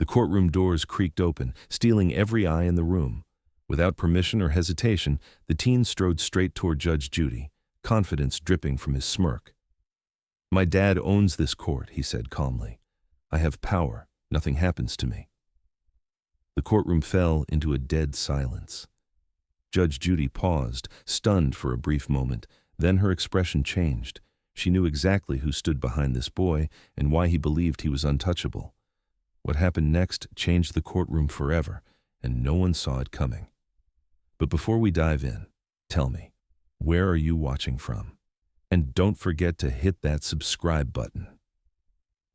The courtroom doors creaked open, stealing every eye in the room. Without permission or hesitation, the teen strode straight toward Judge Judy, confidence dripping from his smirk. "My dad owns this court," he said calmly. "I have power. Nothing happens to me." The courtroom fell into a dead silence. Judge Judy paused, stunned for a brief moment. Then her expression changed. She knew exactly who stood behind this boy and why he believed he was untouchable. What happened next changed the courtroom forever, and no one saw it coming. But before we dive in, tell me, where are you watching from? And don't forget to hit that subscribe button.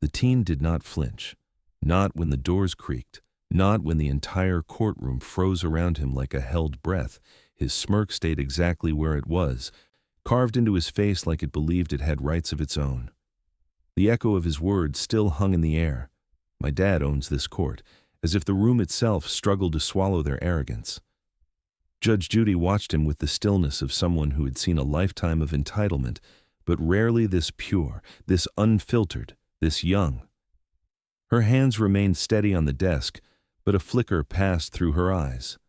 The teen did not flinch, not when the doors creaked, not when the entire courtroom froze around him like a held breath. His smirk stayed exactly where it was, carved into his face like it believed it had rights of its own. The echo of his words still hung in the air. "My dad owns this court," as if the room itself struggled to swallow their arrogance. Judge Judy watched him with the stillness of someone who had seen a lifetime of entitlement, but rarely this pure, this unfiltered, this young. Her hands remained steady on the desk, but a flicker passed through her eyes.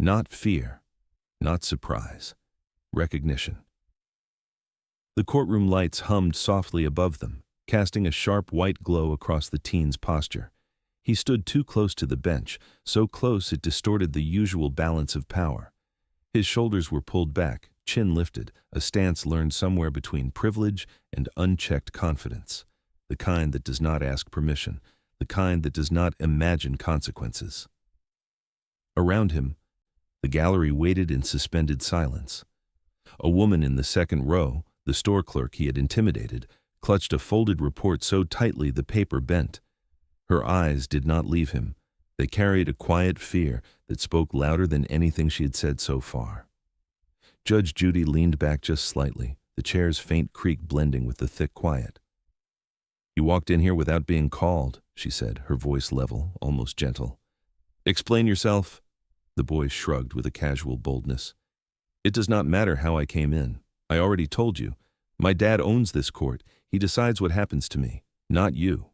Not fear, not surprise, recognition. The courtroom lights hummed softly above them, casting a sharp white glow across the teen's posture. He stood too close to the bench, so close it distorted the usual balance of power. His shoulders were pulled back, chin lifted, a stance learned somewhere between privilege and unchecked confidence, the kind that does not ask permission, the kind that does not imagine consequences. Around him, the gallery waited in suspended silence. A woman in the second row, the store clerk he had intimidated, clutched a folded report so tightly the paper bent. Her eyes did not leave him. They carried a quiet fear that spoke louder than anything she had said so far. Judge Judy leaned back just slightly, the chair's faint creak blending with the thick quiet. "You walked in here without being called," she said, her voice level, almost gentle. "Explain yourself." The boy shrugged with a casual boldness. "It does not matter how I came in. I already told you. My dad owns this court. He decides what happens to me, not you."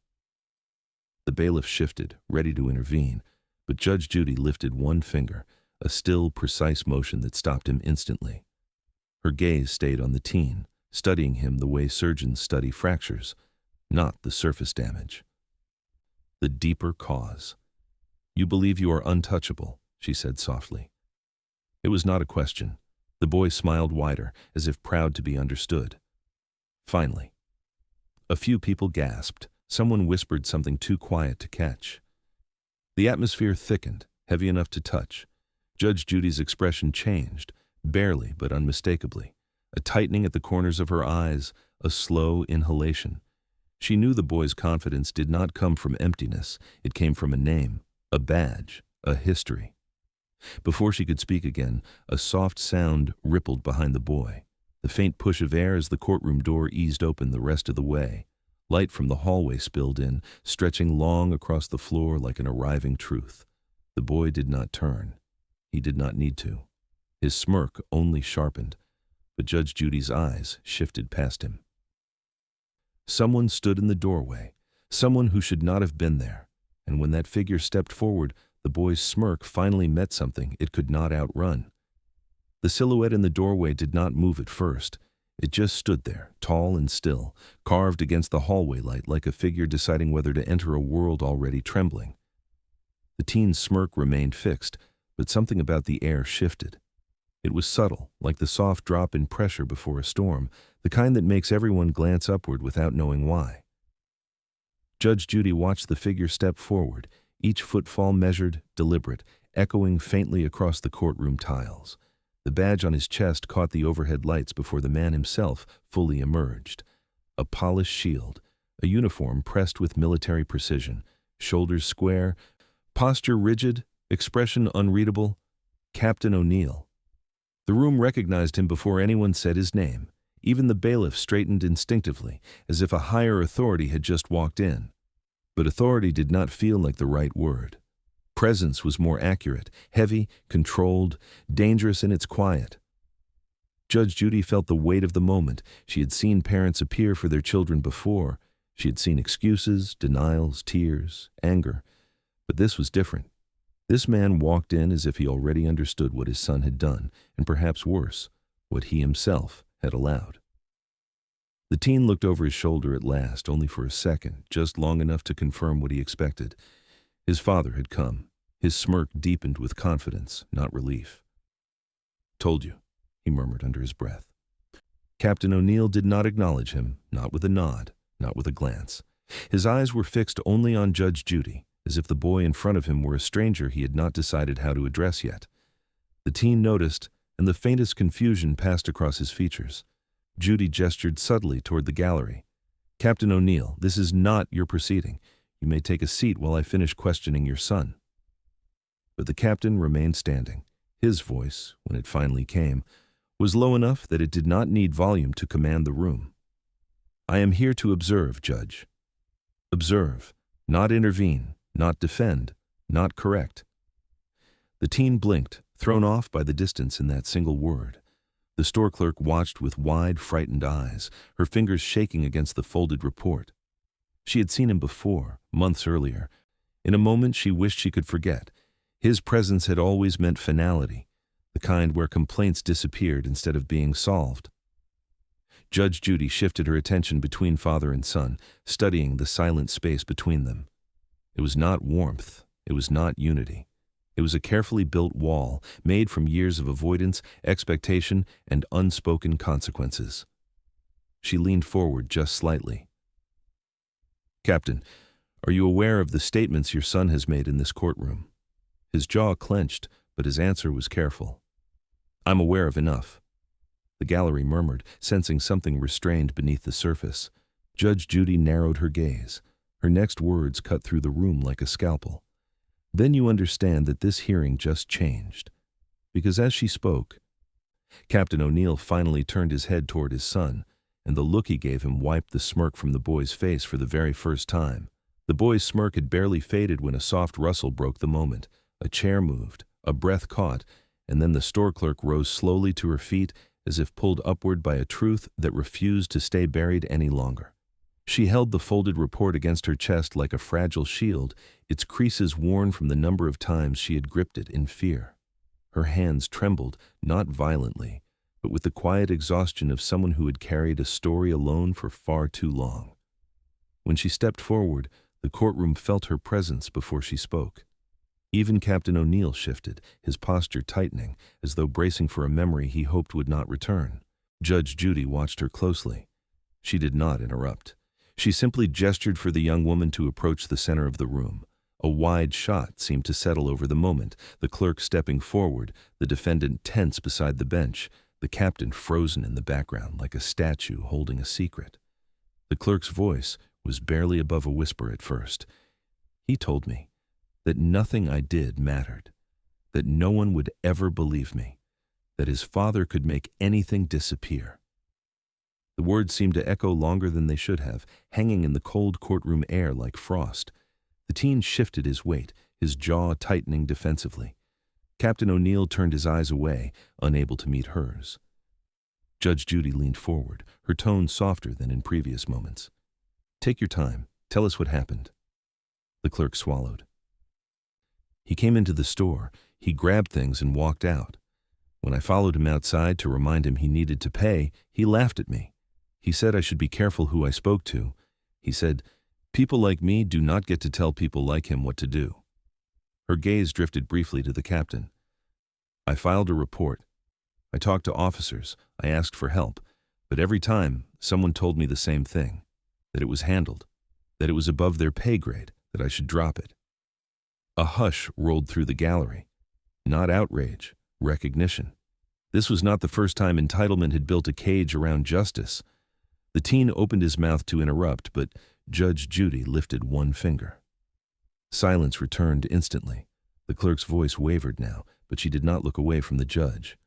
The bailiff shifted, ready to intervene, but Judge Judy lifted one finger, a still, precise motion that stopped him instantly. Her gaze stayed on the teen, studying him the way surgeons study fractures, not the surface damage. The deeper cause. "You believe you are untouchable," she said softly. It was not a question. The boy smiled wider, as if proud to be understood. Finally. A few people gasped. Someone whispered something too quiet to catch. The atmosphere thickened, heavy enough to touch. Judge Judy's expression changed, barely but unmistakably. A tightening at the corners of her eyes, a slow inhalation. She knew the boy's confidence did not come from emptiness. It came from a name, a badge, a history. Before she could speak again, a soft sound rippled behind the boy. The faint push of air as the courtroom door eased open the rest of the way. Light from the hallway spilled in, stretching long across the floor like an arriving truth. The boy did not turn. He did not need to. His smirk only sharpened, but Judge Judy's eyes shifted past him. Someone stood in the doorway, someone who should not have been there, and when that figure stepped forward, the boy's smirk finally met something it could not outrun. The silhouette in the doorway did not move at first. It just stood there, tall and still, carved against the hallway light like a figure deciding whether to enter a world already trembling. The teen's smirk remained fixed, but something about the air shifted. It was subtle, like the soft drop in pressure before a storm, the kind that makes everyone glance upward without knowing why. Judge Judy watched the figure step forward, each footfall measured, deliberate, echoing faintly across the courtroom tiles. The badge on his chest caught the overhead lights before the man himself fully emerged. A polished shield, a uniform pressed with military precision, shoulders square, posture rigid, expression unreadable. Captain O'Neill. The room recognized him before anyone said his name. Even the bailiff straightened instinctively, as if a higher authority had just walked in. But authority did not feel like the right word. Presence was more accurate, heavy, controlled, dangerous in its quiet. Judge Judy felt the weight of the moment. She had seen parents appear for their children before. She had seen excuses, denials, tears, anger. But this was different. This man walked in as if he already understood what his son had done, and perhaps worse, what he himself had allowed. The teen looked over his shoulder at last, only for a second, just long enough to confirm what he expected. His father had come. His smirk deepened with confidence, not relief. "Told you," he murmured under his breath. Captain O'Neill did not acknowledge him, not with a nod, not with a glance. His eyes were fixed only on Judge Judy, as if the boy in front of him were a stranger he had not decided how to address yet. The teen noticed, and the faintest confusion passed across his features. Judy gestured subtly toward the gallery. "Captain O'Neill, this is not your proceeding. You may take a seat while I finish questioning your son." But the captain remained standing. His voice, when it finally came, was low enough that it did not need volume to command the room. "I am here to observe, Judge. Observe, not intervene, not defend, not correct." The teen blinked, thrown off by the distance in that single word. The store clerk watched with wide, frightened eyes, her fingers shaking against the folded report. She had seen him before, months earlier. In a moment she wished she could forget. His presence had always meant finality, the kind where complaints disappeared instead of being solved. Judge Judy shifted her attention between father and son, studying the silent space between them. It was not warmth, it was not unity. It was a carefully built wall, made from years of avoidance, expectation, and unspoken consequences. She leaned forward just slightly. "Captain, are you aware of the statements your son has made in this courtroom?" His jaw clenched, but his answer was careful. "I'm aware of enough." The gallery murmured, sensing something restrained beneath the surface. Judge Judy narrowed her gaze. Her next words cut through the room like a scalpel. "Then you understand that this hearing just changed." Because as she spoke, Captain O'Neill finally turned his head toward his son, and the look he gave him wiped the smirk from the boy's face for the very first time. The boy's smirk had barely faded when a soft rustle broke the moment. A chair moved, a breath caught, and then the store clerk rose slowly to her feet as if pulled upward by a truth that refused to stay buried any longer. She held the folded report against her chest like a fragile shield, its creases worn from the number of times she had gripped it in fear. Her hands trembled, not violently, but with the quiet exhaustion of someone who had carried a story alone for far too long. When she stepped forward, the courtroom felt her presence before she spoke. Even Captain O'Neill shifted, his posture tightening, as though bracing for a memory he hoped would not return. Judge Judy watched her closely. She did not interrupt. She simply gestured for the young woman to approach the center of the room. A wide shot seemed to settle over the moment, the clerk stepping forward, the defendant tense beside the bench, the captain frozen in the background like a statue holding a secret. The clerk's voice was barely above a whisper at first. "He told me that nothing I did mattered, that no one would ever believe me, that his father could make anything disappear." The words seemed to echo longer than they should have, hanging in the cold courtroom air like frost. The teen shifted his weight, his jaw tightening defensively. Captain O'Neill turned his eyes away, unable to meet hers. Judge Judy leaned forward, her tone softer than in previous moments. "Take your time. Tell us what happened." The clerk swallowed. "He came into the store. He grabbed things and walked out. When I followed him outside to remind him he needed to pay, he laughed at me. He said I should be careful who I spoke to. He said, 'People like me do not get to tell people like him what to do.'" Her gaze drifted briefly to the captain. "I filed a report. I talked to officers. I asked for help. But every time, someone told me the same thing, that it was handled, that it was above their pay grade, that I should drop it." A hush rolled through the gallery. Not outrage, recognition. This was not the first time entitlement had built a cage around justice. The teen opened his mouth to interrupt, but Judge Judy lifted one finger. Silence returned instantly. The clerk's voice wavered now, but she did not look away from the judge.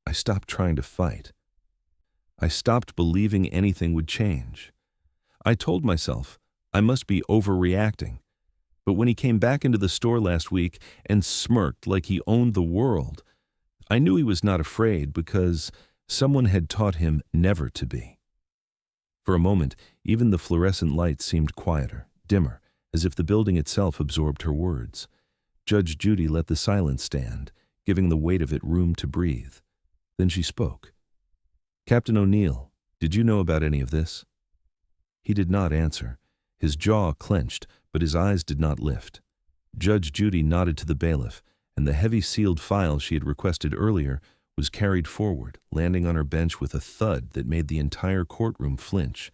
"I stopped trying to fight. I stopped believing anything would change. I told myself I must be overreacting. But when he came back into the store last week and smirked like he owned the world, I knew he was not afraid because someone had taught him never to be." For a moment, even the fluorescent light seemed quieter, dimmer, as if the building itself absorbed her words. Judge Judy let the silence stand, giving the weight of it room to breathe. Then she spoke. "Captain O'Neill, did you know about any of this?" He did not answer. His jaw clenched, but his eyes did not lift. Judge Judy nodded to the bailiff, and the heavy sealed file she had requested earlier was carried forward, landing on her bench with a thud that made the entire courtroom flinch.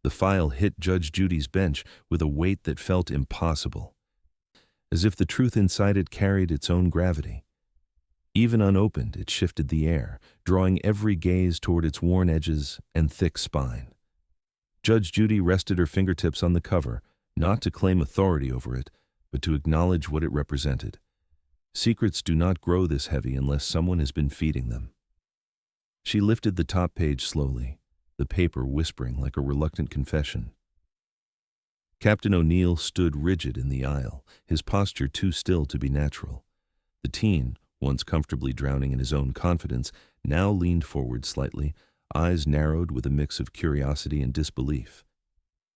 The file hit Judge Judy's bench with a weight that felt impossible, as if the truth inside it carried its own gravity. Even unopened, it shifted the air, drawing every gaze toward its worn edges and thick spine. Judge Judy rested her fingertips on the cover, not to claim authority over it, but to acknowledge what it represented. Secrets do not grow this heavy unless someone has been feeding them. She lifted the top page slowly, the paper whispering like a reluctant confession. Captain O'Neill stood rigid in the aisle, his posture too still to be natural. The teen, once comfortably drowning in his own confidence, now leaned forward slightly, eyes narrowed with a mix of curiosity and disbelief.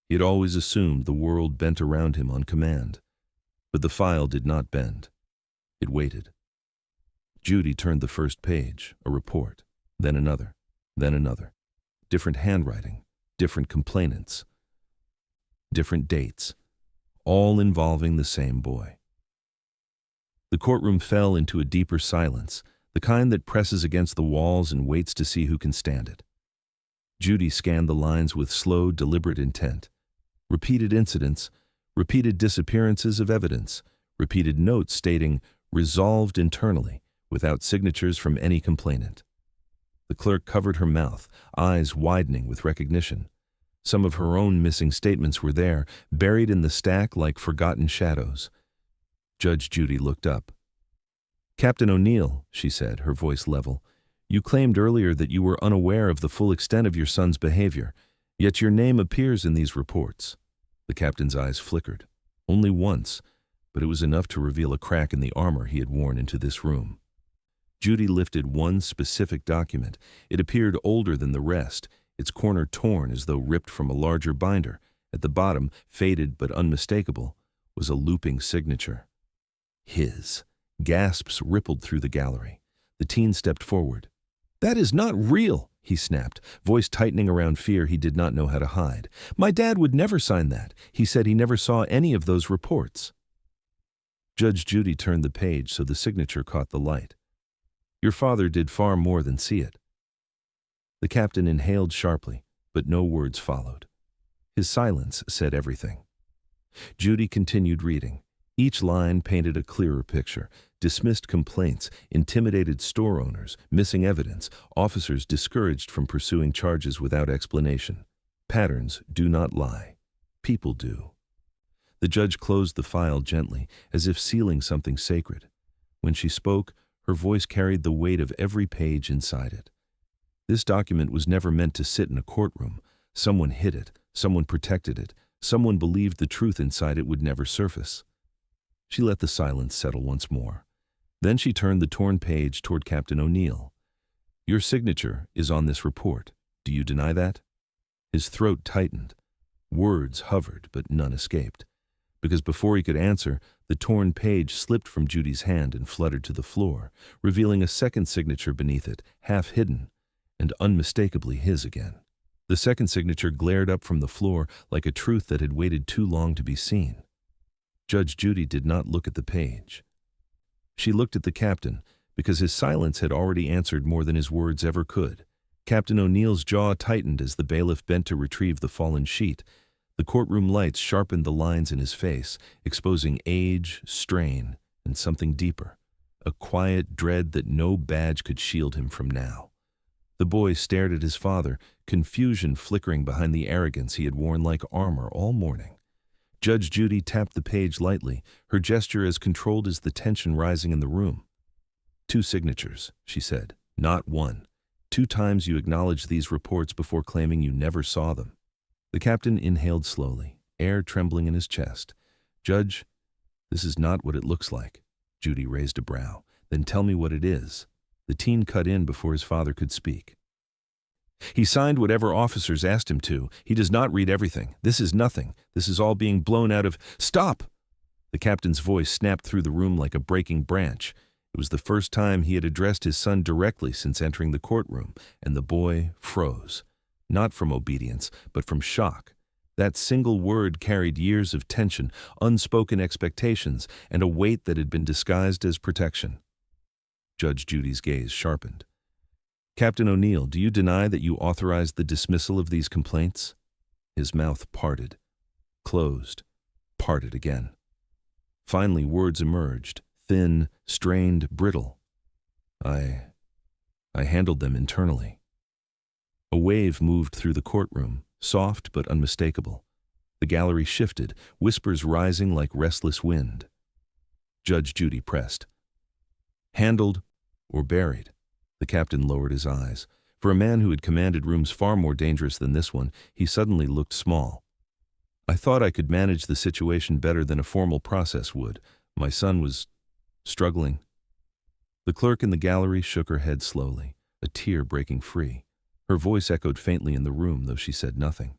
He had always assumed the world bent around him on command. But the file did not bend. It waited. Judy turned the first page, a report, then another, then another. Different handwriting, different complainants, different dates, all involving the same boy. The courtroom fell into a deeper silence, the kind that presses against the walls and waits to see who can stand it. Judy scanned the lines with slow, deliberate intent. Repeated incidents, repeated disappearances of evidence, repeated notes stating, "resolved internally," without signatures from any complainant. The clerk covered her mouth, eyes widening with recognition. Some of her own missing statements were there, buried in the stack like forgotten shadows. Judge Judy looked up. "Captain O'Neill," she said, her voice level, "you claimed earlier that you were unaware of the full extent of your son's behavior, yet your name appears in these reports." The captain's eyes flickered. Only once, but it was enough to reveal a crack in the armor he had worn into this room. Judy lifted one specific document. It appeared older than the rest, its corner torn as though ripped from a larger binder. At the bottom, faded but unmistakable, was a looping signature. His. Gasps rippled through the gallery. The teen stepped forward. "That is not real," he snapped, voice tightening around fear he did not know how to hide. "My dad would never sign that. He said he never saw any of those reports." Judge Judy turned the page so the signature caught the light. "Your father did far more than see it." The captain inhaled sharply, but no words followed. His silence said everything. Judy continued reading. Each line painted a clearer picture. Dismissed complaints, intimidated store owners, missing evidence, officers discouraged from pursuing charges without explanation. Patterns do not lie. People do. The judge closed the file gently, as if sealing something sacred. When she spoke, her voice carried the weight of every page inside it. This document was never meant to sit in a courtroom. Someone hid it, someone protected it, someone believed the truth inside it would never surface. She let the silence settle once more. Then she turned the torn page toward Captain O'Neill. "Your signature is on this report. Do you deny that?" His throat tightened. Words hovered, but none escaped. Because before he could answer, the torn page slipped from Judy's hand and fluttered to the floor, revealing a second signature beneath it, half hidden, and unmistakably his again. The second signature glared up from the floor like a truth that had waited too long to be seen. Judge Judy did not look at the page. She looked at the captain, because his silence had already answered more than his words ever could. Captain O'Neill's jaw tightened as the bailiff bent to retrieve the fallen sheet. The courtroom lights sharpened the lines in his face, exposing age, strain, and something deeper, a quiet dread that no badge could shield him from now. The boy stared at his father, confusion flickering behind the arrogance he had worn like armor all morning. Judge Judy tapped the page lightly, her gesture as controlled as the tension rising in the room. "2 signatures," she said, "not one. 2 times you acknowledged these reports before claiming you never saw them." The captain inhaled slowly, air trembling in his chest. "Judge, this is not what it looks like." Judy raised a brow. "Then tell me what it is." The teen cut in before his father could speak. He signed whatever officers asked him to. He does not read everything. This is nothing. This is all being blown out of— Stop! The captain's voice snapped through the room like a breaking branch. It was the first time he had addressed his son directly since entering the courtroom, and the boy froze. Not from obedience, but from shock. That single word carried years of tension, unspoken expectations, and a weight that had been disguised as protection. Judge Judy's gaze sharpened. "Captain O'Neill, do you deny that you authorized the dismissal of these complaints?" His mouth parted, closed, parted again. Finally, words emerged, thin, strained, brittle. I handled them internally." A wave moved through the courtroom, soft but unmistakable. The gallery shifted, whispers rising like restless wind. Judge Judy pressed. "Handled or buried?" The captain lowered his eyes. For a man who had commanded rooms far more dangerous than this one, he suddenly looked small. "I thought I could manage the situation better than a formal process would. My son was struggling." The clerk in the gallery shook her head slowly, a tear breaking free. Her voice echoed faintly in the room, though she said nothing.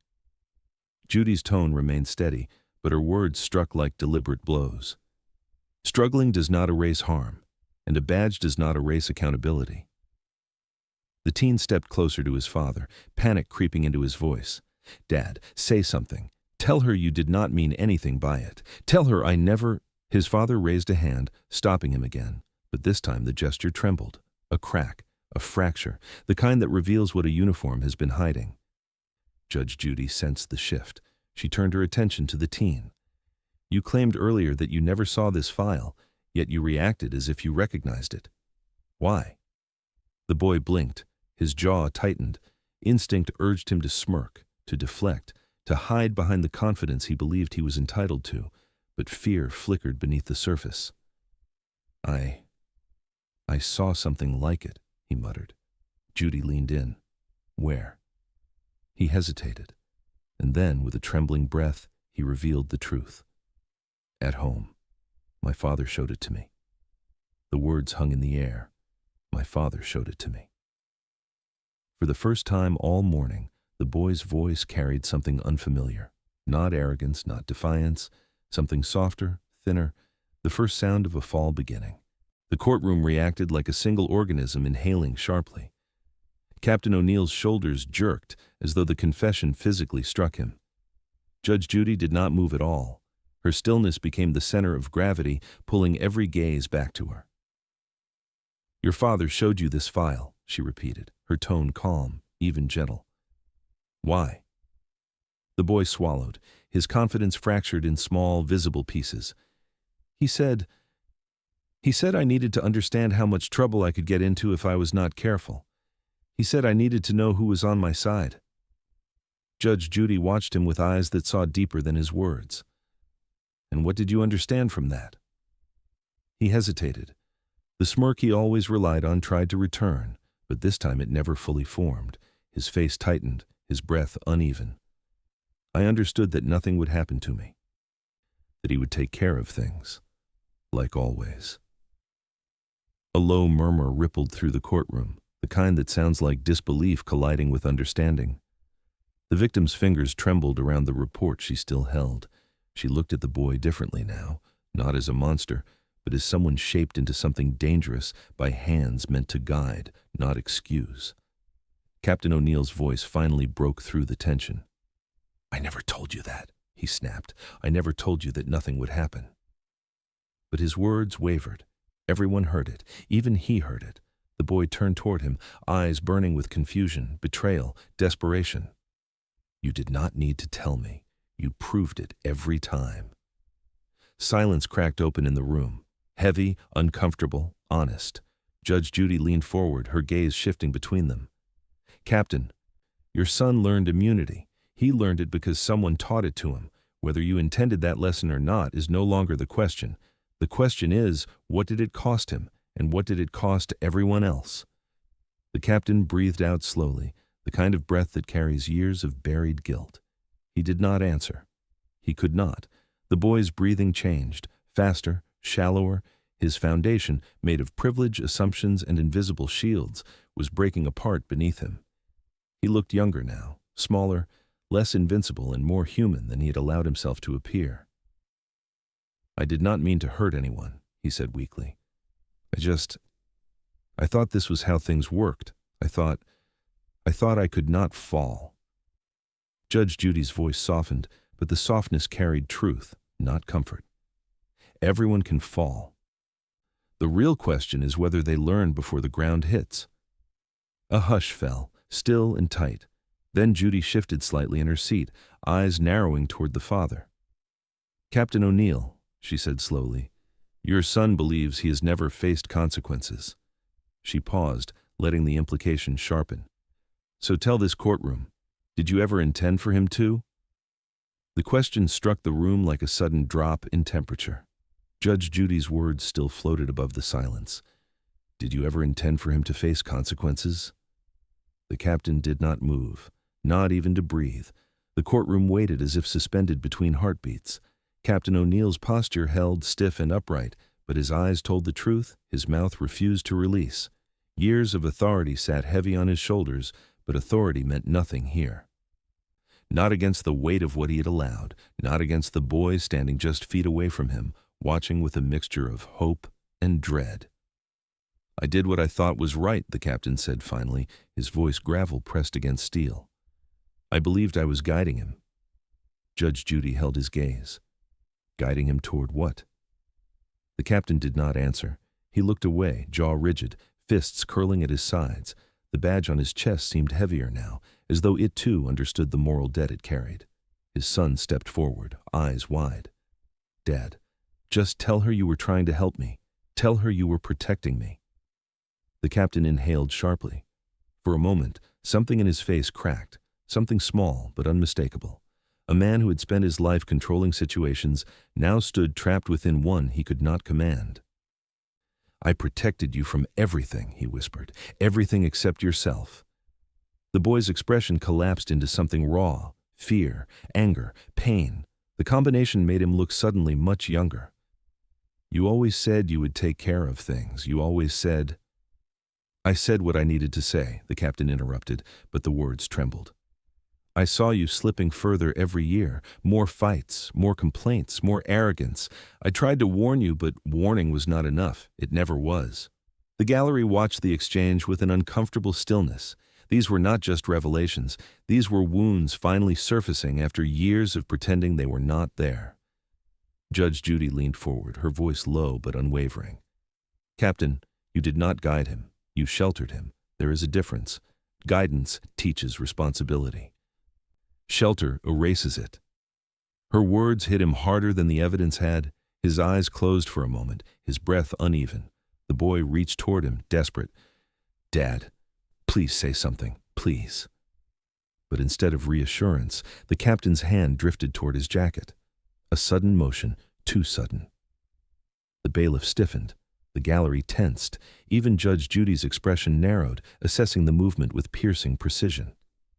Judy's tone remained steady, but her words struck like deliberate blows. Struggling does not erase harm, and a badge does not erase accountability. The teen stepped closer to his father, panic creeping into his voice. "Dad, say something. Tell her you did not mean anything by it. Tell her I never—" His father raised a hand, stopping him again, but this time the gesture trembled. A crack, a fracture, the kind that reveals what a uniform has been hiding. Judge Judy sensed the shift. She turned her attention to the teen. "You claimed earlier that you never saw this file, yet you reacted as if you recognized it. Why?" The boy blinked, his jaw tightened. Instinct urged him to smirk, to deflect, to hide behind the confidence he believed he was entitled to, but fear flickered beneath the surface. I saw something like it," he muttered. Judy leaned in. "Where?" He hesitated, and then, with a trembling breath, he revealed the truth. "At home. My father showed it to me." The words hung in the air. My father showed it to me. For the first time all morning, the boy's voice carried something unfamiliar. Not arrogance, not defiance, something softer, thinner, the first sound of a fall beginning. The courtroom reacted like a single organism inhaling sharply. Captain O'Neill's shoulders jerked as though the confession physically struck him. Judge Judy did not move at all. Her stillness became the center of gravity, pulling every gaze back to her. "Your father showed you this file," she repeated, her tone calm, even gentle. "Why?" The boy swallowed, his confidence fractured in small, visible pieces. He said I needed to understand how much trouble I could get into if I was not careful. He said I needed to know who was on my side." Judge Judy watched him with eyes that saw deeper than his words. "And what did you understand from that?" He hesitated. The smirk he always relied on tried to return, but this time it never fully formed. His face tightened, his breath uneven. "I understood that nothing would happen to me. That he would take care of things. Like always." A low murmur rippled through the courtroom, the kind that sounds like disbelief colliding with understanding. The victim's fingers trembled around the report she still held. She looked at the boy differently now, not as a monster, but as someone shaped into something dangerous by hands meant to guide, not excuse. Captain O'Neill's voice finally broke through the tension. "I never told you that," he snapped. "I never told you that nothing would happen." But his words wavered. Everyone heard it. Even he heard it. The boy turned toward him, eyes burning with confusion, betrayal, desperation. "You did not need to tell me. You proved it every time." Silence cracked open in the room. Heavy, uncomfortable, honest. Judge Judy leaned forward, her gaze shifting between them. "Captain, your son learned immunity. He learned it because someone taught it to him. Whether you intended that lesson or not is no longer the question. The question is, what did it cost him, and what did it cost everyone else?" The captain breathed out slowly, the kind of breath that carries years of buried guilt. He did not answer. He could not. The boy's breathing changed, faster, shallower. His foundation, made of privilege, assumptions, and invisible shields, was breaking apart beneath him. He looked younger now, smaller, less invincible and more human than he had allowed himself to appear. "I did not mean to hurt anyone," he said weakly. I thought this was how things worked. I thought I could not fall." Judge Judy's voice softened, but the softness carried truth, not comfort. "Everyone can fall. The real question is whether they learn before the ground hits." A hush fell, still and tight. Then Judy shifted slightly in her seat, eyes narrowing toward the father. "Captain O'Neill," she said slowly, "your son believes he has never faced consequences." She paused, letting the implication sharpen. "So tell this courtroom, did you ever intend for him to?" The question struck the room like a sudden drop in temperature. Judge Judy's words still floated above the silence. "Did you ever intend for him to face consequences?" The captain did not move, not even to breathe. The courtroom waited as if suspended between heartbeats. Captain O'Neill's posture held stiff and upright, but his eyes told the truth, his mouth refused to release. Years of authority sat heavy on his shoulders, but authority meant nothing here. Not against the weight of what he had allowed, not against the boy standing just feet away from him, watching with a mixture of hope and dread. "I did what I thought was right," the captain said finally, his voice gravel pressed against steel. "I believed I was guiding him." Judge Judy held his gaze. Guiding him toward what? The captain did not answer. He looked away, jaw rigid, fists curling at his sides. The badge on his chest seemed heavier now, as though it too understood the moral debt it carried. His son stepped forward, eyes wide. "Dad, just tell her you were trying to help me. Tell her you were protecting me." The captain inhaled sharply. For a moment, something in his face cracked, something small but unmistakable. A man who had spent his life controlling situations now stood trapped within one he could not command. "I protected you from everything," he whispered, "everything except yourself." The boy's expression collapsed into something raw, fear, anger, pain. The combination made him look suddenly much younger. "You always said you would take care of things. You always said—" "I said what I needed to say," the captain interrupted, but the words trembled. "I saw you slipping further every year. More fights, more complaints, more arrogance. I tried to warn you, but warning was not enough. It never was." The gallery watched the exchange with an uncomfortable stillness. These were not just revelations. These were wounds finally surfacing after years of pretending they were not there. Judge Judy leaned forward, her voice low but unwavering. "Captain, you did not guide him. You sheltered him. There is a difference. Guidance teaches responsibility. Shelter erases it." Her words hit him harder than the evidence had. His eyes closed for a moment, his breath uneven. The boy reached toward him, desperate. "Dad, please say something, please." But instead of reassurance, the captain's hand drifted toward his jacket. A sudden motion, too sudden. The bailiff stiffened. The gallery tensed. Even Judge Judy's expression narrowed, assessing the movement with piercing precision.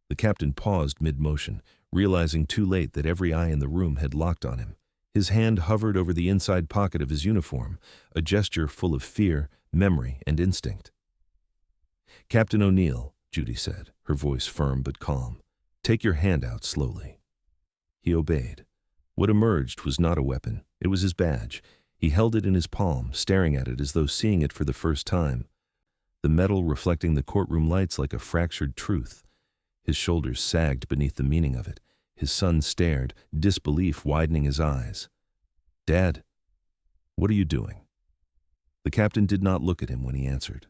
The captain paused mid-motion, realizing too late that every eye in the room had locked on him. His hand hovered over the inside pocket of his uniform, a gesture full of fear, memory, and instinct. "Captain O'Neill," Judy said, her voice firm but calm, "take your hand out slowly." He obeyed. What emerged was not a weapon. It was his badge. He held it in his palm, staring at it as though seeing it for the first time. The metal reflecting the courtroom lights like a fractured truth. His shoulders sagged beneath the meaning of it. His son stared, disbelief widening his eyes. "Dad, what are you doing?" The captain did not look at him when he answered.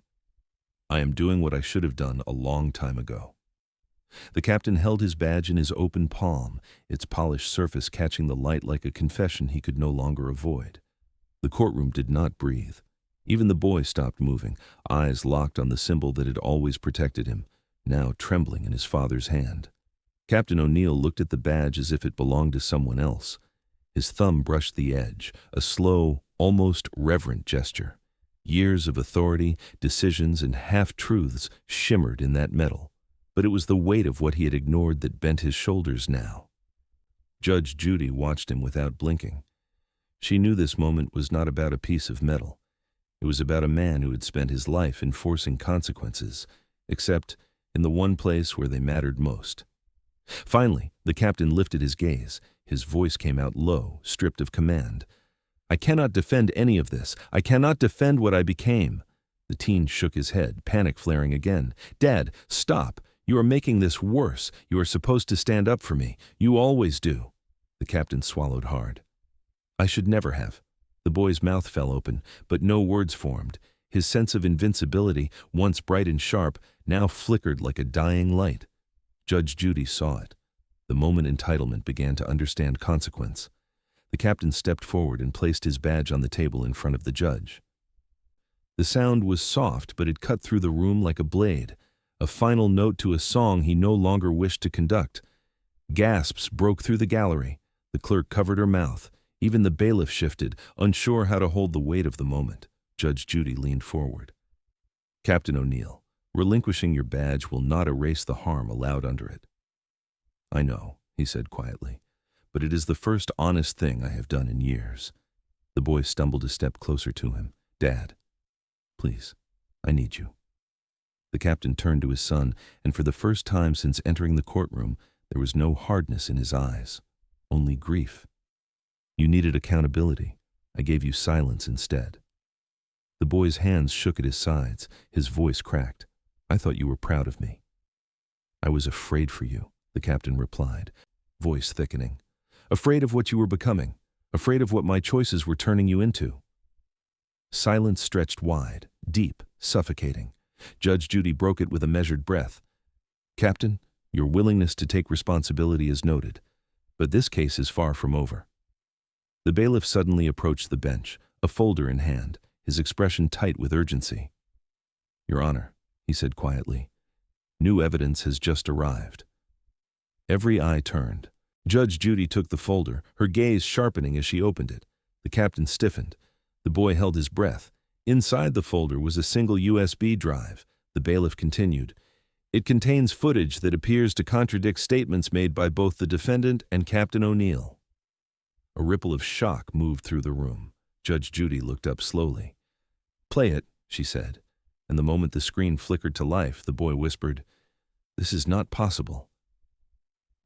"I am doing what I should have done a long time ago." The captain held his badge in his open palm, its polished surface catching the light like a confession he could no longer avoid. The courtroom did not breathe. Even the boy stopped moving, eyes locked on the symbol that had always protected him, now trembling in his father's hand. Captain O'Neill looked at the badge as if it belonged to someone else. His thumb brushed the edge, a slow, almost reverent gesture. Years of authority, decisions, and half-truths shimmered in that metal, but it was the weight of what he had ignored that bent his shoulders now. Judge Judy watched him without blinking. She knew this moment was not about a piece of metal. It was about a man who had spent his life enforcing consequences, except in the one place where they mattered most. Finally, the captain lifted his gaze. His voice came out low, stripped of command. "I cannot defend any of this. I cannot defend what I became." The teen shook his head, panic flaring again. "Dad, stop. You are making this worse. You are supposed to stand up for me. You always do." The captain swallowed hard. "I should never have." The boy's mouth fell open, but no words formed. His sense of invincibility, once bright and sharp, now flickered like a dying light. Judge Judy saw it. The moment entitlement began to understand consequence. The captain stepped forward and placed his badge on the table in front of the judge. The sound was soft, but it cut through the room like a blade, a final note to a song he no longer wished to conduct. Gasps broke through the gallery. The clerk covered her mouth. Even the bailiff shifted, unsure how to hold the weight of the moment. Judge Judy leaned forward. "Captain O'Neill, relinquishing your badge will not erase the harm allowed under it." "I know," he said quietly, "but it is the first honest thing I have done in years." The boy stumbled a step closer to him. "Dad, please, I need you." The captain turned to his son, and for the first time since entering the courtroom, there was no hardness in his eyes, only grief. "You needed accountability. I gave you silence instead." The boy's hands shook at his sides. His voice cracked. "I thought you were proud of me." "I was afraid for you," the captain replied, voice thickening. "Afraid of what you were becoming. Afraid of what my choices were turning you into." Silence stretched wide, deep, suffocating. Judge Judy broke it with a measured breath. "Captain, your willingness to take responsibility is noted, but this case is far from over." The bailiff suddenly approached the bench, a folder in hand, his expression tight with urgency. "Your Honor," he said quietly, "new evidence has just arrived." Every eye turned. Judge Judy took the folder, her gaze sharpening as she opened it. The captain stiffened. The boy held his breath. Inside the folder was a single USB drive. The bailiff continued. "It contains footage that appears to contradict statements made by both the defendant and Captain O'Neill." A ripple of shock moved through the room. Judge Judy looked up slowly. "Play it," she said, and the moment the screen flickered to life, the boy whispered, "This is not possible."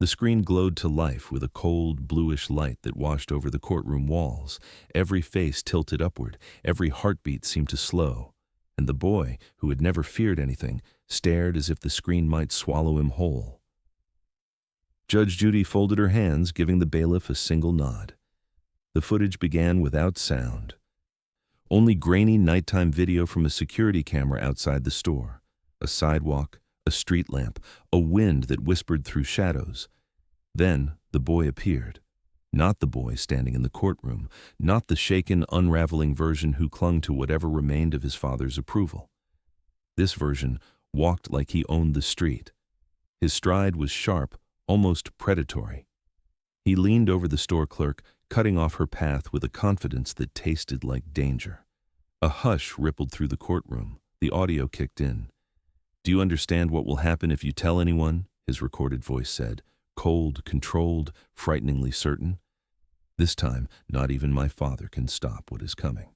The screen glowed to life with a cold, bluish light that washed over the courtroom walls. Every face tilted upward, every heartbeat seemed to slow, and the boy, who had never feared anything, stared as if the screen might swallow him whole. Judge Judy folded her hands, giving the bailiff a single nod. The footage began without sound. Only grainy nighttime video from a security camera outside the store, a sidewalk, a street lamp, a wind that whispered through shadows. Then the boy appeared. Not the boy standing in the courtroom, not the shaken, unraveling version who clung to whatever remained of his father's approval. This version walked like he owned the street. His stride was sharp, almost predatory. He leaned over the store clerk, cutting off her path with a confidence that tasted like danger. A hush rippled through the courtroom. The audio kicked in. "Do you understand what will happen if you tell anyone?" his recorded voice said, cold, controlled, frighteningly certain. "This time, not even my father can stop what is coming."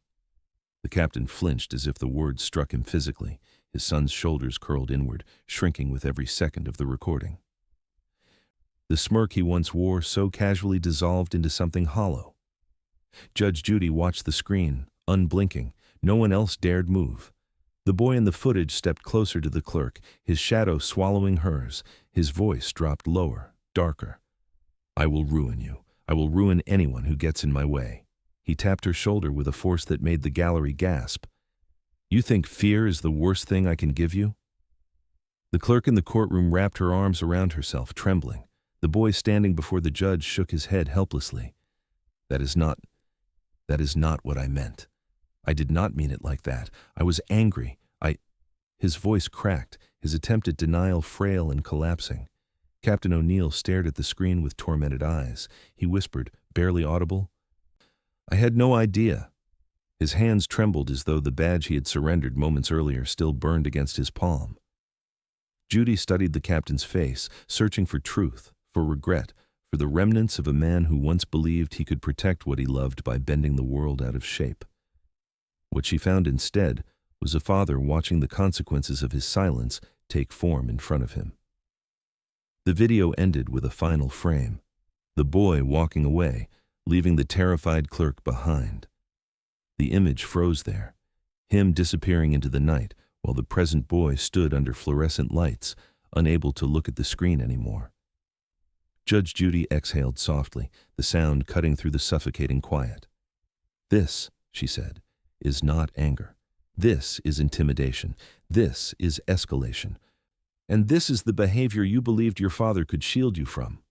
The captain flinched as if the words struck him physically. His son's shoulders curled inward, shrinking with every second of the recording. The smirk he once wore so casually dissolved into something hollow. Judge Judy watched the screen, unblinking. No one else dared move. The boy in the footage stepped closer to the clerk, his shadow swallowing hers. His voice dropped lower, darker. "I will ruin you. I will ruin anyone who gets in my way." He tapped her shoulder with a force that made the gallery gasp. "You think fear is the worst thing I can give you?" The clerk in the courtroom wrapped her arms around herself, trembling. The boy standing before the judge shook his head helplessly. That is not what I meant. I did not mean it like that. I was angry. His voice cracked, his attempt at denial frail and collapsing. Captain O'Neill stared at the screen with tormented eyes. He whispered, barely audible, "I had no idea." His hands trembled as though the badge he had surrendered moments earlier still burned against his palm. Judy studied the captain's face, searching for truth, for regret, for the remnants of a man who once believed he could protect what he loved by bending the world out of shape. What she found instead was a father watching the consequences of his silence take form in front of him. The video ended with a final frame, the boy walking away, leaving the terrified clerk behind. The image froze there, him disappearing into the night while the present boy stood under fluorescent lights, unable to look at the screen anymore. Judge Judy exhaled softly, the sound cutting through the suffocating quiet. "This," she said, "is not anger. This is intimidation. This is escalation. And this is the behavior you believed your father could shield you from."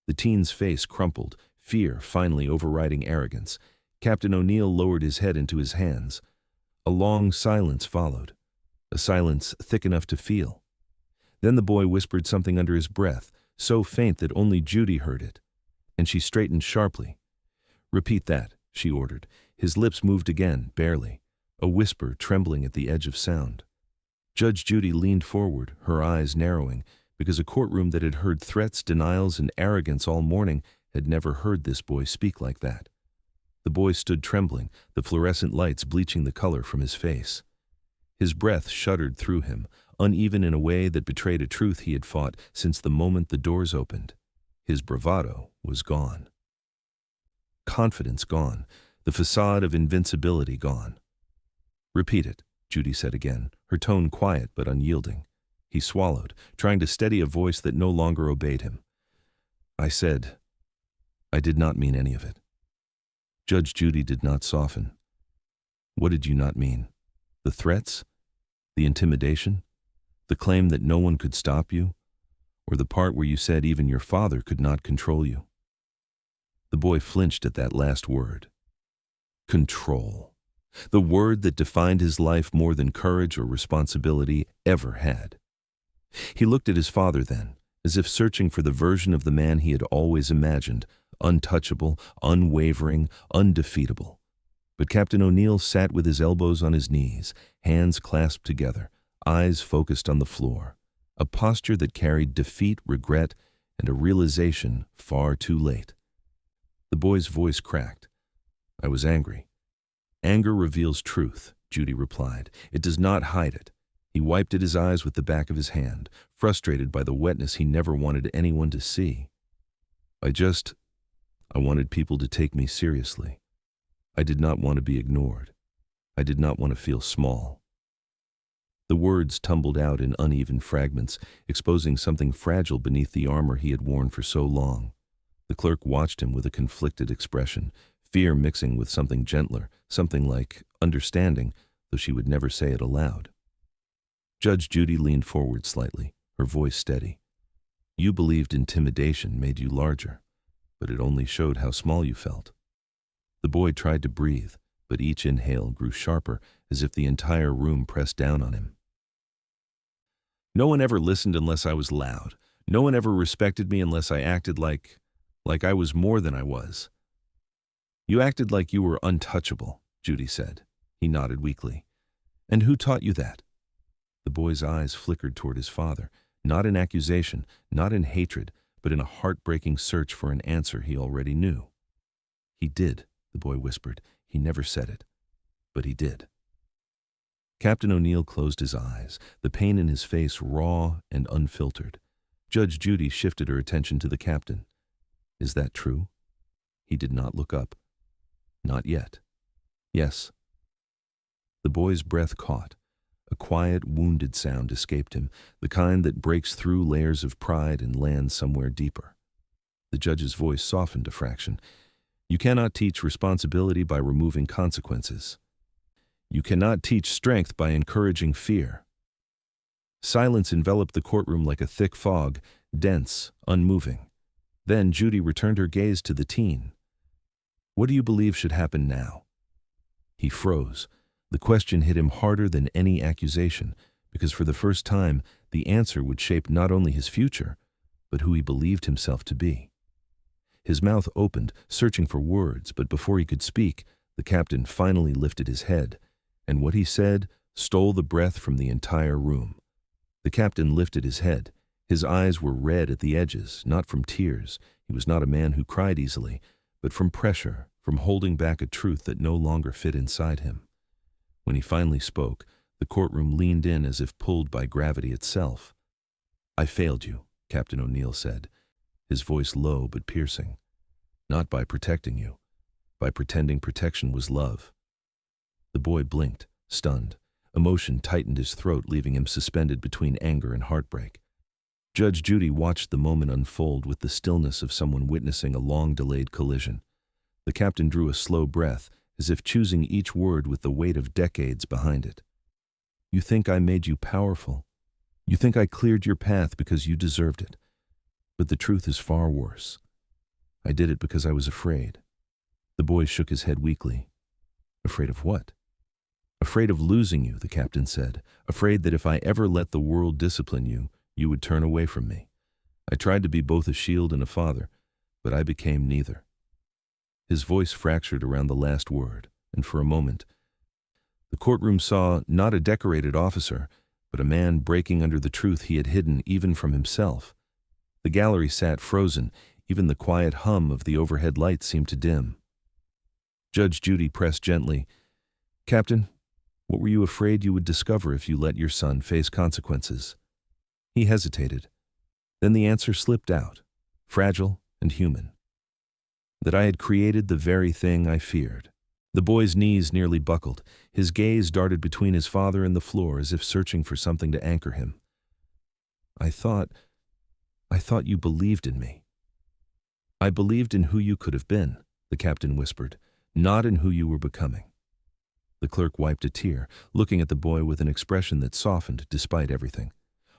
The teen's face crumpled, fear finally overriding arrogance. Captain O'Neill lowered his head into his hands. A long silence followed, a silence thick enough to feel. Then the boy whispered something under his breath, so faint that only Judy heard it, and she straightened sharply. "Repeat that," she ordered. His lips moved again, barely, a whisper trembling at the edge of sound. Judge Judy leaned forward, her eyes narrowing, because a courtroom that had heard threats, denials, and arrogance all morning had never heard this boy speak like that. The boy stood trembling, the fluorescent lights bleaching the color from his face. His breath shuddered through him, uneven in a way that betrayed a truth he had fought since the moment the doors opened. His bravado was gone. Confidence gone, the facade of invincibility gone. "Repeat it," Judy said again, her tone quiet but unyielding. He swallowed, trying to steady a voice that no longer obeyed him. "I said, I did not mean any of it." Judge Judy did not soften. "What did you not mean? The threats? The intimidation? The claim that no one could stop you? Or the part where you said even your father could not control you?" The boy flinched at that last word. Control. The word that defined his life more than courage or responsibility ever had. He looked at his father then, as if searching for the version of the man he had always imagined, untouchable, unwavering, undefeatable. But Captain O'Neill sat with his elbows on his knees, hands clasped together, eyes focused on the floor, a posture that carried defeat, regret, and a realization far too late. The boy's voice cracked. "I was angry." "Anger reveals truth," Judy replied. "It does not hide it." He wiped at his eyes with the back of his hand, frustrated by the wetness he never wanted anyone to see. I wanted people to take me seriously. I did not want to be ignored. I did not want to feel small." The words tumbled out in uneven fragments, exposing something fragile beneath the armor he had worn for so long. The clerk watched him with a conflicted expression, fear mixing with something gentler, something like understanding, though she would never say it aloud. Judge Judy leaned forward slightly, her voice steady. "You believed intimidation made you larger, but it only showed how small you felt." The boy tried to breathe, but each inhale grew sharper, as if the entire room pressed down on him. "No one ever listened unless I was loud. No one ever respected me unless I acted like I was more than I was." "You acted like you were untouchable," Judy said. He nodded weakly. "And who taught you that?" The boy's eyes flickered toward his father, not in accusation, not in hatred, but in a heartbreaking search for an answer he already knew. "He did," the boy whispered. "He never said it, but he did." Captain O'Neill closed his eyes, the pain in his face raw and unfiltered. Judge Judy shifted her attention to the captain. "Is that true?" He did not look up. "Not yet." "Yes." The boy's breath caught. A quiet, wounded sound escaped him, the kind that breaks through layers of pride and lands somewhere deeper. The judge's voice softened a fraction. "You cannot teach responsibility by removing consequences. You cannot teach strength by encouraging fear." Silence enveloped the courtroom like a thick fog, dense, unmoving. Then Judy returned her gaze to the teen. "What do you believe should happen now?" He froze. The question hit him harder than any accusation, because for the first time, the answer would shape not only his future, but who he believed himself to be. His mouth opened, searching for words, but before he could speak, the captain finally lifted his head, and what he said stole the breath from the entire room. The captain lifted his head. His eyes were red at the edges, not from tears. He was not a man who cried easily, but from pressure, from holding back a truth that no longer fit inside him. When he finally spoke, The courtroom leaned in as if pulled by gravity itself. "I failed you," Captain O'Neill said, his voice low but piercing. "Not by protecting you, by pretending protection was love." The boy blinked, stunned. Emotion tightened his throat, leaving him suspended between anger and heartbreak. Judge Judy watched the moment unfold with the stillness of someone witnessing a long-delayed collision. The captain drew a slow breath, as if choosing each word with the weight of decades behind it. "You think I made you powerful. You think I cleared your path because you deserved it. But the truth is far worse. I did it because I was afraid." The boy shook his head weakly. "Afraid of what?" "Afraid of losing you," the captain said. "Afraid that if I ever let the world discipline you, you would turn away from me. I tried to be both a shield and a father, but I became neither." His voice fractured around the last word, and for a moment, the courtroom saw not a decorated officer, but a man breaking under the truth he had hidden even from himself. The gallery sat frozen. Even the quiet hum of the overhead lights seemed to dim. Judge Judy pressed gently, "Captain, what were you afraid you would discover if you let your son face consequences?" He hesitated. Then the answer slipped out, fragile and human. "That I had created the very thing I feared." The boy's knees nearly buckled. His gaze darted between his father and the floor as if searching for something to anchor him. I thought you believed in me." "I believed in who you could have been," the captain whispered, "not in who you were becoming." The clerk wiped a tear, looking at the boy with an expression that softened despite everything.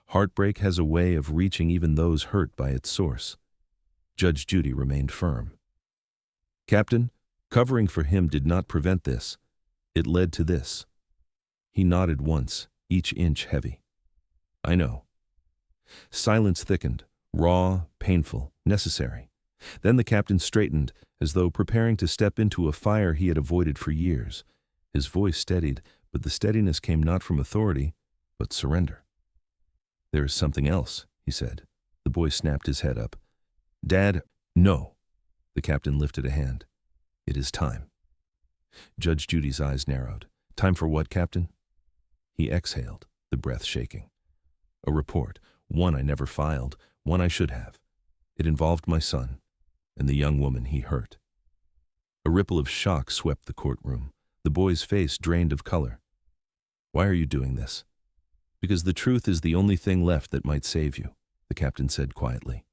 Heartbreak has a way of reaching even those hurt by its source. Judge Judy remained firm. "Captain, covering for him did not prevent this. It led to this." He nodded once, each inch heavy. "I know." Silence thickened, raw, painful, necessary. Then the captain straightened, as though preparing to step into a fire he had avoided for years. His voice steadied, but the steadiness came not from authority, but surrender. "There is something else," he said. The boy snapped his head up. "Dad, no." The captain lifted a hand. "It is time." Judge Judy's eyes narrowed. "Time for what, Captain?" He exhaled, the breath shaking. "A report, one I never filed, one I should have. It involved my son, and the young woman he hurt." A ripple of shock swept the courtroom. The boy's face drained of color. "Why are you doing this?" "Because the truth is the only thing left that might save you," the captain said quietly.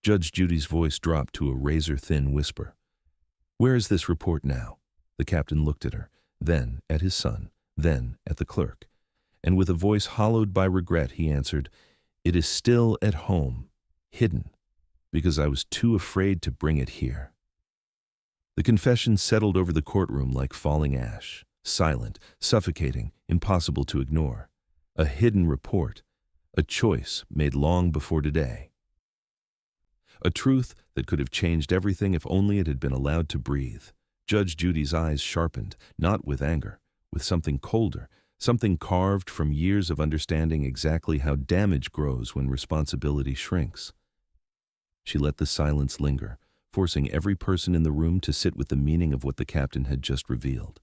Judge Judy's voice dropped to a razor-thin whisper. "Where is this report now?" The captain looked at her, then at his son, then at the clerk, and with a voice hollowed by regret he answered, "It is still at home, hidden, because I was too afraid to bring it here." The confession settled over the courtroom like falling ash, silent, suffocating, impossible to ignore. A hidden report, a choice made long before today. A truth that could have changed everything if only it had been allowed to breathe. Judge Judy's eyes sharpened, not with anger, with something colder, something carved from years of understanding exactly how damage grows when responsibility shrinks. She let the silence linger, forcing every person in the room to sit with the meaning of what the captain had just revealed.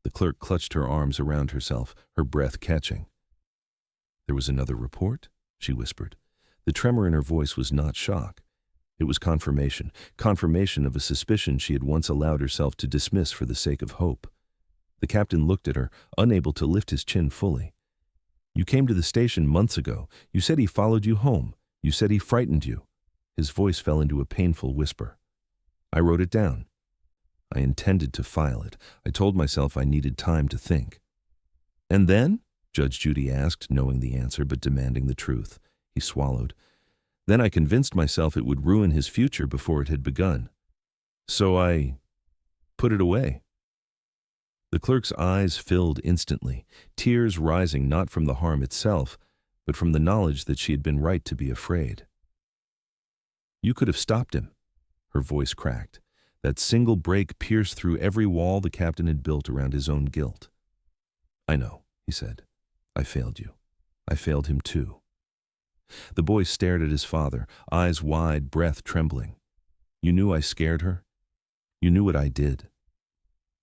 The clerk clutched her arms around herself, her breath catching. "There was another report?" she whispered. The tremor in her voice was not shock. It was confirmation of a suspicion she had once allowed herself to dismiss for the sake of hope. The captain looked at her, unable to lift his chin fully. "You came to the station months ago. You said he followed you home. You said he frightened you." His voice fell into a painful whisper. "I wrote it down. I intended to file it. I told myself I needed time to think." "And then?" Judge Judy asked, knowing the answer but demanding the truth. He swallowed. "Then I convinced myself it would ruin his future before it had begun. So I put it away." The clerk's eyes filled instantly, tears rising not from the harm itself, but from the knowledge that she had been right to be afraid. "You could have stopped him." Her voice cracked. That single break pierced through every wall the captain had built around his own guilt. "I know," he said. "I failed you. I failed him too." The boy stared at his father, eyes wide, breath trembling. "You knew I scared her? You knew what I did?"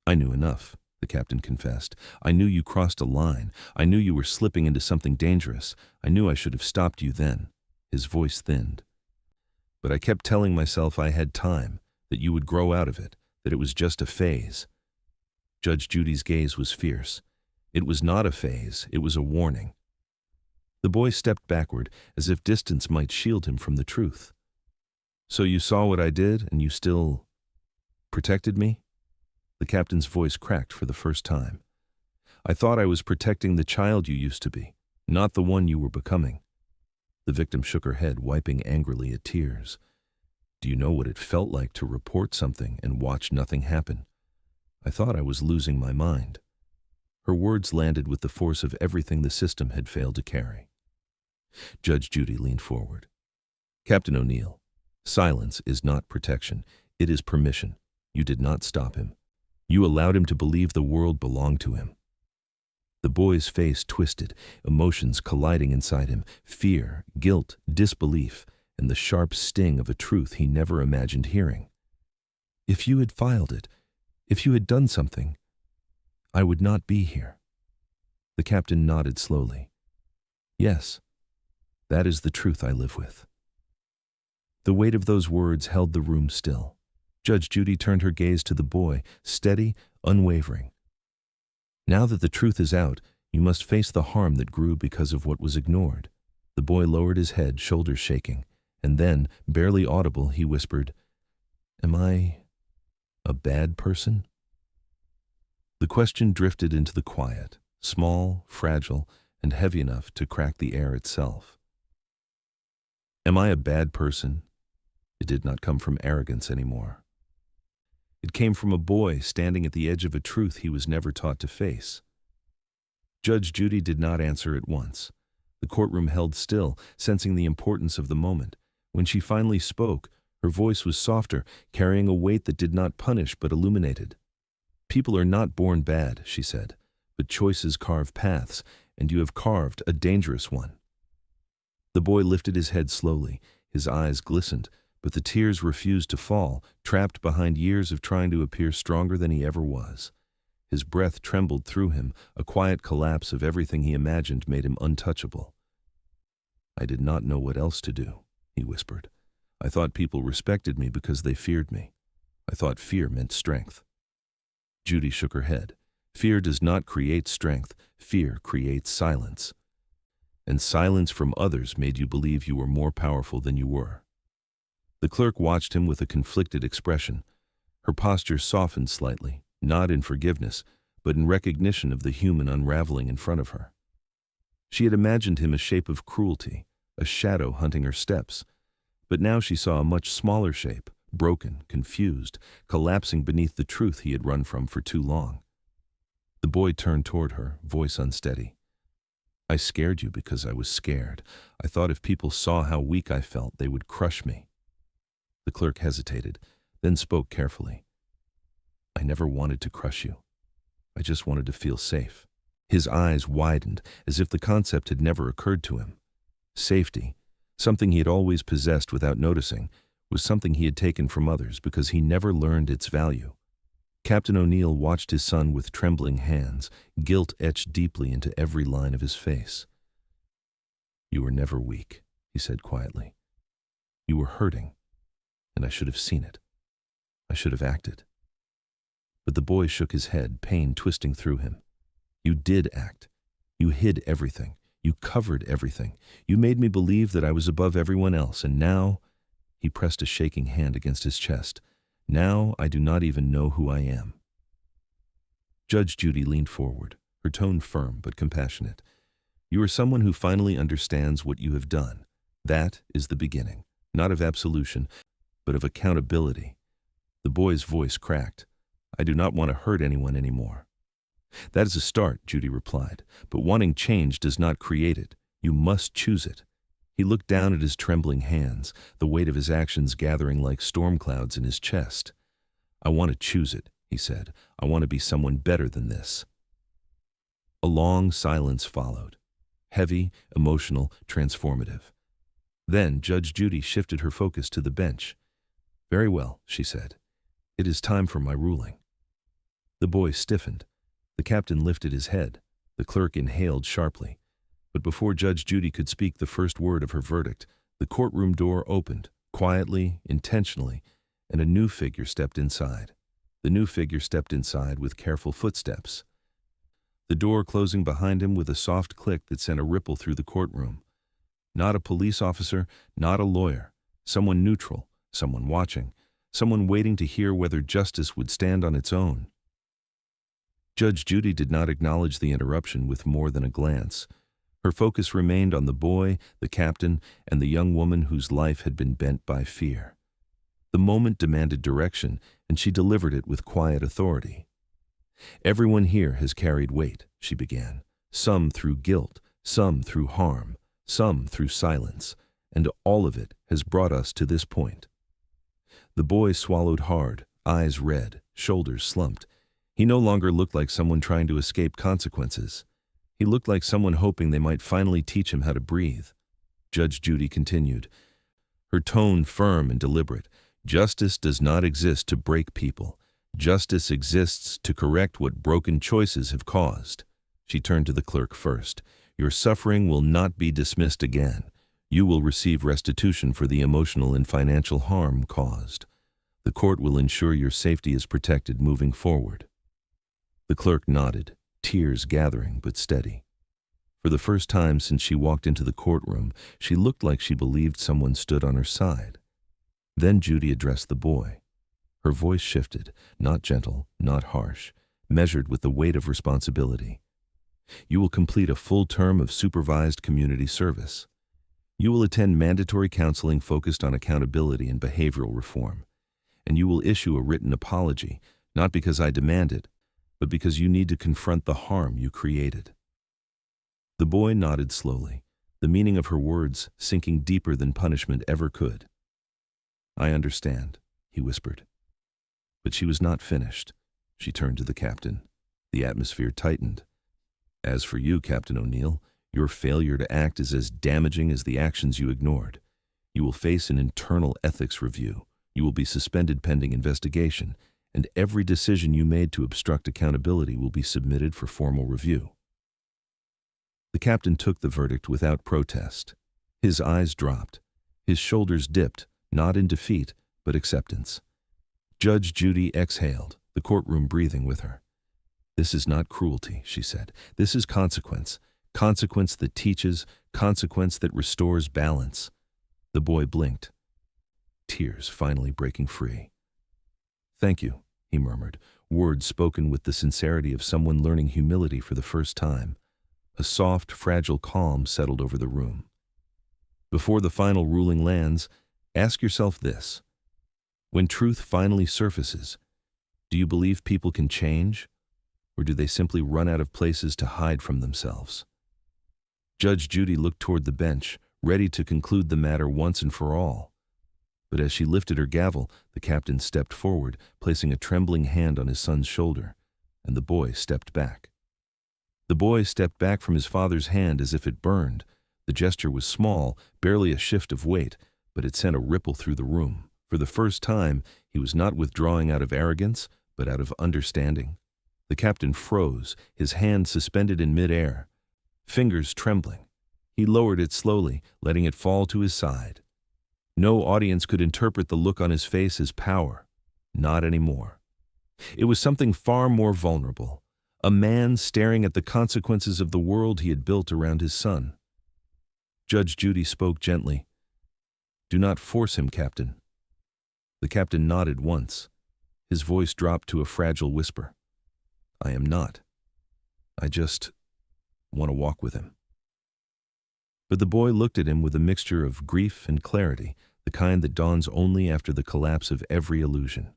"I knew enough," the captain confessed. "I knew you crossed a line. I knew you were slipping into something dangerous. I knew I should have stopped you then." His voice thinned. "But I kept telling myself I had time, that you would grow out of it, that it was just a phase." Judge Judy's gaze was fierce. It was not a phase, it was a warning. The boy stepped backward, as if distance might shield him from the truth. "So you saw what I did, and you still protected me?" The captain's voice cracked for the first time. "I thought I was protecting the child you used to be, not the one you were becoming." The victim shook her head, wiping angrily at tears. "Do you know what it felt like to report something and watch nothing happen? I thought I was losing my mind." Her words landed with the force of everything the system had failed to carry. Judge Judy leaned forward. "Captain O'Neill, silence is not protection. It is permission. You did not stop him. You allowed him to believe the world belonged to him." The boy's face twisted, emotions colliding inside him, fear, guilt, disbelief, and the sharp sting of a truth he never imagined hearing. "If you had filed it, if you had done something, I would not be here." The captain nodded slowly. "Yes, that is the truth I live with." The weight of those words held the room still. Judge Judy turned her gaze to the boy, steady, unwavering. "Now that the truth is out, you must face the harm that grew because of what was ignored." The boy lowered his head, shoulders shaking, and then, barely audible, he whispered, "Am I a bad person?" The question drifted into the quiet, small, fragile, and heavy enough to crack the air itself. "Am I a bad person?" It did not come from arrogance anymore. It came from a boy standing at the edge of a truth he was never taught to face. Judge Judy did not answer at once. The courtroom held still, sensing the importance of the moment. When she finally spoke, her voice was softer, carrying a weight that did not punish but illuminated. "People are not born bad," she said, "but choices carve paths, and you have carved a dangerous one." The boy lifted his head slowly. His eyes glistened, but the tears refused to fall, trapped behind years of trying to appear stronger than he ever was. His breath trembled through him, a quiet collapse of everything he imagined made him untouchable. "I did not know what else to do," he whispered. "I thought people respected me because they feared me. I thought fear meant strength." Judy shook her head. "Fear does not create strength. Fear creates silence. And silence from others made you believe you were more powerful than you were." The clerk watched him with a conflicted expression. Her posture softened slightly, not in forgiveness, but in recognition of the human unraveling in front of her. She had imagined him a shape of cruelty, a shadow hunting her steps, but now she saw a much smaller shape, broken, confused, collapsing beneath the truth he had run from for too long. The boy turned toward her, voice unsteady. "I scared you because I was scared. I thought if people saw how weak I felt, they would crush me." The clerk hesitated, then spoke carefully. "I never wanted to crush you. I just wanted to feel safe." His eyes widened, as if the concept had never occurred to him. Safety, something he had always possessed without noticing, was something he had taken from others because he never learned its value. Captain O'Neill watched his son with trembling hands, guilt etched deeply into every line of his face. "You were never weak," he said quietly. "You were hurting, and I should have seen it. I should have acted." But the boy shook his head, pain twisting through him. "You did act. You hid everything. You covered everything. You made me believe that I was above everyone else, and now—" He pressed a shaking hand against his chest. "Now I do not even know who I am." Judge Judy leaned forward, her tone firm but compassionate. "You are someone who finally understands what you have done. That is the beginning, not of absolution, but of accountability." The boy's voice cracked. "I do not want to hurt anyone anymore." "That is a start," Judy replied, "but wanting change does not create it. You must choose it." He looked down at his trembling hands, the weight of his actions gathering like storm clouds in his chest. "I want to choose it," he said. "I want to be someone better than this." A long silence followed, heavy, emotional, transformative. Then Judge Judy shifted her focus to the bench. "Very well," she said. "It is time for my ruling." The boy stiffened. The captain lifted his head. The clerk inhaled sharply. But before Judge Judy could speak the first word of her verdict, the courtroom door opened, quietly, intentionally, and a new figure stepped inside. The new figure stepped inside with careful footsteps, the door closing behind him with a soft click that sent a ripple through the courtroom. Not a police officer, not a lawyer, someone neutral, someone watching, someone waiting to hear whether justice would stand on its own. Judge Judy did not acknowledge the interruption with more than a glance. Her focus remained on the boy, the captain, and the young woman whose life had been bent by fear. The moment demanded direction, and she delivered it with quiet authority. "Everyone here has carried weight," she began, "some through guilt, some through harm, some through silence, and all of it has brought us to this point." The boy swallowed hard, eyes red, shoulders slumped. He no longer looked like someone trying to escape consequences. He looked like someone hoping they might finally teach him how to breathe. Judge Judy continued, her tone firm and deliberate. "Justice does not exist to break people. Justice exists to correct what broken choices have caused." She turned to the clerk first. "Your suffering will not be dismissed again. You will receive restitution for the emotional and financial harm caused. The court will ensure your safety is protected moving forward." The clerk nodded, tears gathering but steady. For the first time since she walked into the courtroom, she looked like she believed someone stood on her side. Then Judy addressed the boy. Her voice shifted, not gentle, not harsh, measured with the weight of responsibility. "You will complete a full term of supervised community service. You will attend mandatory counseling focused on accountability and behavioral reform. And you will issue a written apology, not because I demand it, but because you need to confront the harm you created." The boy nodded slowly, the meaning of her words sinking deeper than punishment ever could. "I understand," he whispered. But she was not finished. She turned to the captain. The atmosphere tightened. "As for you, Captain O'Neill, your failure to act is as damaging as the actions you ignored. You will face an internal ethics review. You will be suspended pending investigation, and every decision you made to obstruct accountability will be submitted for formal review." The captain took the verdict without protest. His eyes dropped. His shoulders dipped, not in defeat, but acceptance. Judge Judy exhaled, the courtroom breathing with her. "This is not cruelty," she said. "This is consequence. Consequence that teaches, consequence that restores balance." The boy blinked, tears finally breaking free. "Thank you," he murmured, words spoken with the sincerity of someone learning humility for the first time. A soft, fragile calm settled over the room. "Before the final ruling lands, ask yourself this. When truth finally surfaces, do you believe people can change, or do they simply run out of places to hide from themselves?" Judge Judy looked toward the bench, ready to conclude the matter once and for all. But as she lifted her gavel, the captain stepped forward, placing a trembling hand on his son's shoulder, and the boy stepped back. The boy stepped back from his father's hand as if it burned. The gesture was small, barely a shift of weight, but it sent a ripple through the room. For the first time, he was not withdrawing out of arrogance, but out of understanding. The captain froze, his hand suspended in midair, fingers trembling. He lowered it slowly, letting it fall to his side. No audience could interpret the look on his face as power. Not anymore. It was something far more vulnerable. A man staring at the consequences of the world he had built around his son. Judge Judy spoke gently. "Do not force him, Captain." The captain nodded once. His voice dropped to a fragile whisper. "I am not. I just want to walk with him." But the boy looked at him with a mixture of grief and clarity, the kind that dawns only after the collapse of every illusion.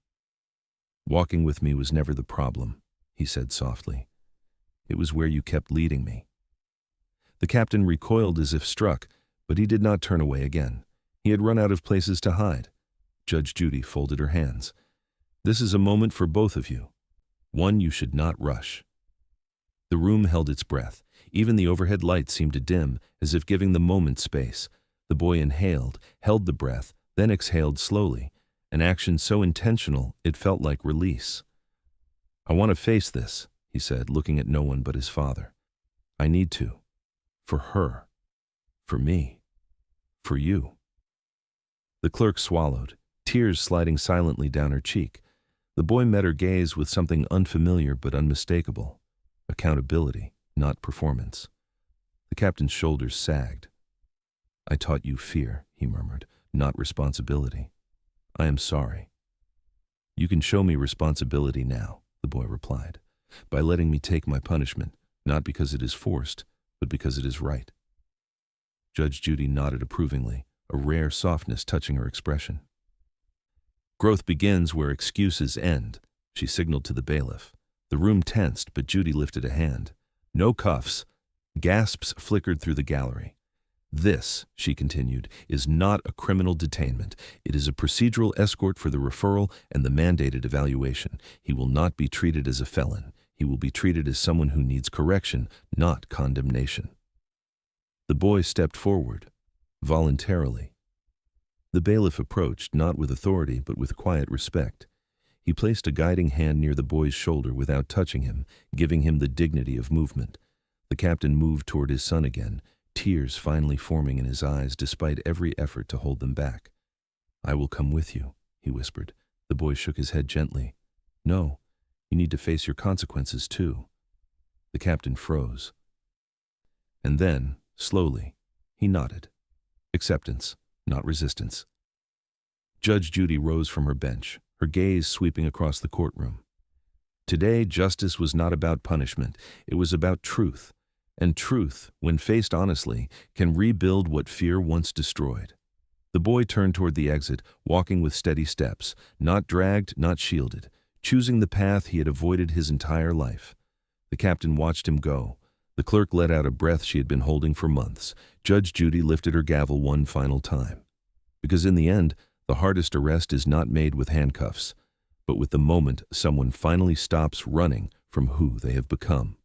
"Walking with me was never the problem," he said softly. "It was where you kept leading me." The captain recoiled as if struck, but he did not turn away again. He had run out of places to hide. Judge Judy folded her hands. "This is a moment for both of you. One you should not rush." The room held its breath. Even the overhead lights seemed to dim, as if giving the moment space. The boy inhaled, held the breath, then exhaled slowly, an action so intentional it felt like release. "I want to face this," he said, looking at no one but his father. I need to. For her. For me. For you. The clerk swallowed, tears sliding silently down her cheek. The boy met her gaze with something unfamiliar but unmistakable. Accountability, not performance. The captain's shoulders sagged. I taught you fear, he murmured, not responsibility. I am sorry. You can show me responsibility now, the boy replied, by letting me take my punishment, not because it is forced, but because it is right. Judge Judy nodded approvingly, a rare softness touching her expression. Growth begins where excuses end, she signaled to the bailiff. The room tensed, but Judy lifted a hand. No cuffs. Gasps flickered through the gallery. This, she continued, is not a criminal detainment. It is a procedural escort for the referral and the mandated evaluation. He will not be treated as a felon. He will be treated as someone who needs correction, not condemnation. The boy stepped forward, voluntarily. The bailiff approached, not with authority, but with quiet respect. He placed a guiding hand near the boy's shoulder without touching him, giving him the dignity of movement. The captain moved toward his son again, tears finally forming in his eyes despite every effort to hold them back. I will come with you, he whispered. The boy shook his head gently. No, you need to face your consequences too. The captain froze. And then, slowly, he nodded. Acceptance, not resistance. Judge Judy rose from her bench, her gaze sweeping across the courtroom. Today, justice was not about punishment. It was about truth. And truth, when faced honestly, can rebuild what fear once destroyed. The boy turned toward the exit, walking with steady steps, not dragged, not shielded, choosing the path he had avoided his entire life. The captain watched him go. The clerk let out a breath she had been holding for months. Judge Judy lifted her gavel one final time. Because in the end, the hardest arrest is not made with handcuffs, but with the moment someone finally stops running from who they have become.